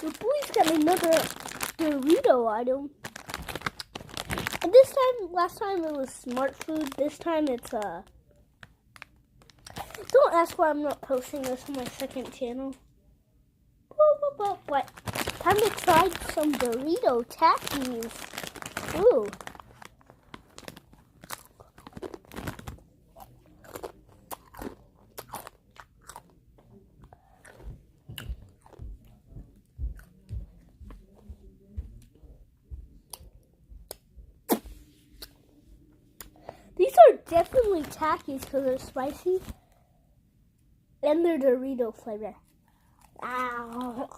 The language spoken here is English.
The boys got another Dorito item. And this time, last time it was smart food. This time it's Don't ask why I'm not posting this on my second channel. But time to try some Dorito takis. Ooh. These are definitely takis because they're spicy and they're Dorito flavor. Ow.